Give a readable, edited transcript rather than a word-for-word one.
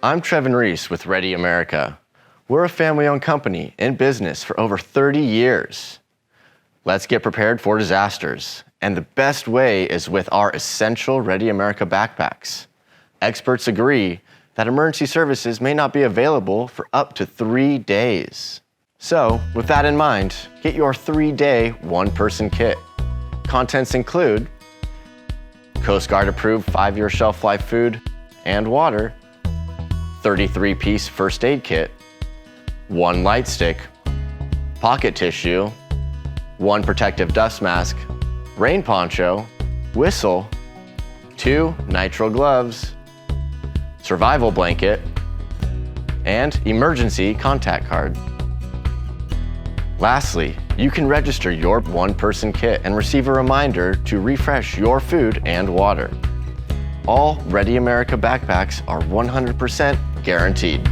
I'm Trevin Reese with Ready America. We're a family-owned company in business for over 30 years. Let's get prepared for disasters. And the best way is with our essential Ready America backpacks. Experts agree that emergency services may not be available for up to 3 days. So, with that in mind, get your 3-day, one-person kit. Contents include Coast Guard approved 5-year shelf life food and water, 33-piece first aid kit, 1 Lightstick, pocket tissue, 1 protective dust mask, rain poncho, whistle, 2 Nitrile Gloves, survival blanket, and emergency contact card. Lastly, you can register your one-person kit and receive a reminder to refresh your food and water. All Ready America backpacks are 100% guaranteed.